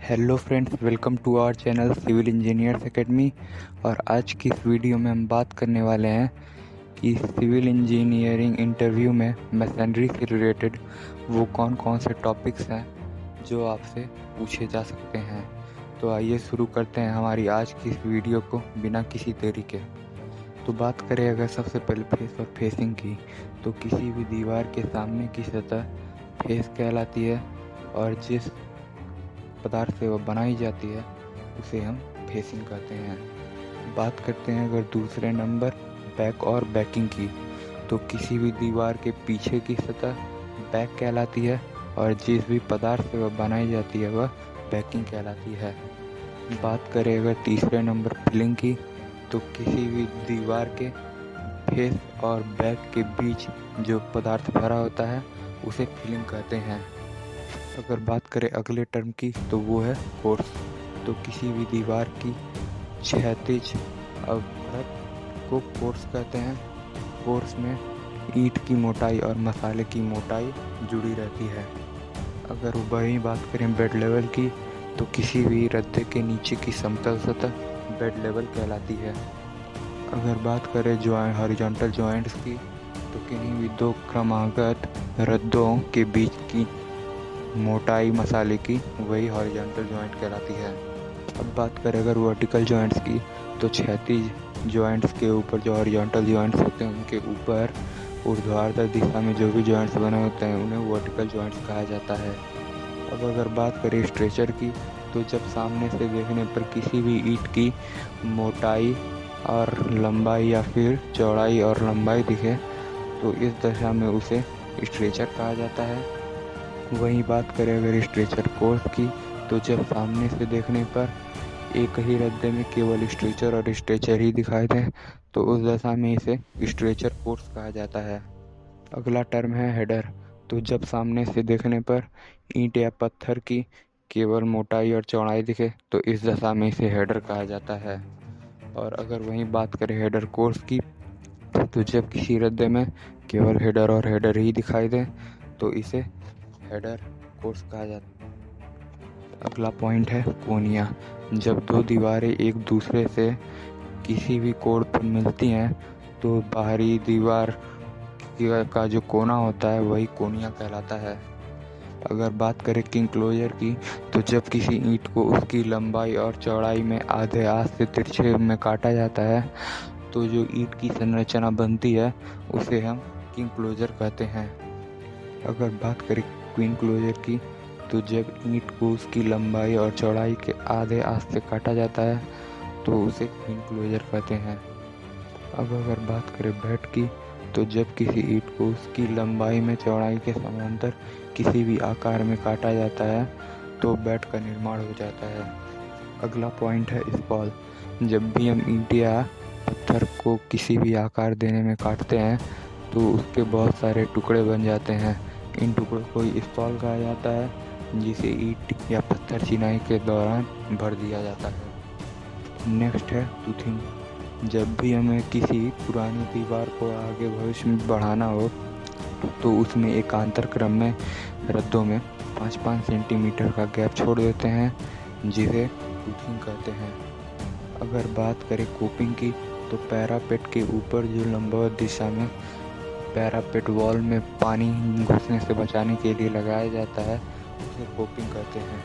Hello friends, welcome to our channel civil engineers academy. और आज की इस वीडियो में हम बात करने वाले हैं कि सिविल इंजीनियरिंग इंटरव्यू में मैसनरी से रिलेटेड वो कौन कौन से टॉपिक्स हैं जो आपसे पूछे जा सकते हैं। तो आइए शुरू करते हैं हमारी आज की इस वीडियो को बिना किसी देरी के। तो बात करें अगर सबसे पहले फेस और फेसिंग की, तो किसी भी दीवार के सामने की सतह फेस कहलाती है और जिस पदार्थ से वह बनाई जाती है उसे हम फेसिंग कहते हैं। बात करते हैं अगर दूसरे नंबर बैक और बैकिंग की, तो किसी भी दीवार के पीछे की सतह बैक कहलाती है और जिस भी पदार्थ से वह बनाई जाती है वह बैकिंग कहलाती है। बात करें अगर तीसरे नंबर फिलिंग की, तो किसी भी दीवार के फेस और बैक के बीच जो पदार्थ भरा होता है उसे फिलिंग कहते हैं। अगर बात करें अगले टर्म की, तो वो है कोर्स। तो किसी भी दीवार की क्षैतिज अवरत को कोर्स कहते हैं। कोर्स में ईंट की मोटाई और मसाले की मोटाई जुड़ी रहती है। अगर वही बात करें बेड लेवल की, तो किसी भी रद्दे के नीचे की समतल सतह बेड लेवल कहलाती है। अगर बात करें हॉरिजॉन्टल जॉइंट्स की, तो किन्हीं भी दो क्रमागत रद्दों के बीच की मोटाई मसाले की वही हॉरिजॉन्टल जॉइंट कहलाती है। अब बात करें अगर वर्टिकल जॉइंट्स की, तो क्षैतिज जॉइंट्स के ऊपर जो हॉरिजॉन्टल जॉइंट्स होते हैं उनके ऊपर ऊर्ध्वाधर दिशा में जो भी जॉइंट्स बने होते हैं उन्हें वर्टिकल जॉइंट्स कहा जाता है। अब अगर बात करें स्ट्रेचर की, तो जब सामने से देखने पर किसी भी ईंट की मोटाई और लंबाई या फिर चौड़ाई और लंबाई दिखे तो इस दशा में उसे स्ट्रेचर कहा जाता है। वहीं बात करें अगर स्ट्रेचर कोर्स की, तो जब सामने से देखने पर एक ही रद्दे में केवल स्ट्रेचर और स्ट्रेचर ही दिखाई दे तो उस दशा में इसे स्ट्रेचर कोर्स कहा जाता है। अगला टर्म है हेडर। तो जब सामने से देखने पर ईंट या पत्थर की केवल मोटाई और चौड़ाई दिखे तो इस दशा में इसे हेडर कहा जाता है। और अगर वहीं बात करें हेडर कोर्स की, तो जब किसी रद्दे में केवल हेडर और हेडर ही दिखाई दे तो इसे हेडर कोर्स कहा जाता है। अगला पॉइंट है कोनिया। जब दो दीवारें एक दूसरे से किसी भी कोण पर मिलती हैं तो बाहरी दीवार का जो कोना होता है वही कोनिया कहलाता है। अगर बात करें किंग क्लोजर की, तो जब किसी ईंट को उसकी लंबाई और चौड़ाई में आधे हाथ से तिरछे में काटा जाता है तो जो ईंट की संरचना बनती है उसे हम किंग क्लोजर कहते हैं। अगर बात करें क्वीन क्लोजर की, तो जब ईंट को उसकी लंबाई और चौड़ाई के आधे हाथ से काटा जाता है तो उसे क्वीन क्लोजर कहते हैं। अब अगर बात करें बेड की, तो जब किसी ईंट को उसकी लंबाई में चौड़ाई के समांतर किसी भी आकार में काटा जाता है तो बेड का निर्माण हो जाता है। अगला पॉइंट है स्पॉल। जब भी हम ईंट या पत्थर को किसी भी आकार देने में काटते हैं तो उसके बहुत सारे टुकड़े बन जाते हैं। इन टुकड़ों को स्पॉल कहा जाता है जिसे ईंट या पत्थर चिनाई के दौरान भर दिया जाता है। नेक्स्ट है टूथिंग। जब भी हमें किसी पुरानी दीवार को आगे भविष्य में बढ़ाना हो तो उसमें एकांतर क्रम में रद्दों में 5-5 सेंटीमीटर का गैप छोड़ देते हैं जिसे टूथिंग कहते हैं। अगर बात करें कोपिंग की, तो पैरापेट के ऊपर जो लंबवत दिशा में पैरापेट वॉल में पानी घुसने से बचाने के लिए लगाया जाता है उसे कोपिंग कहते हैं।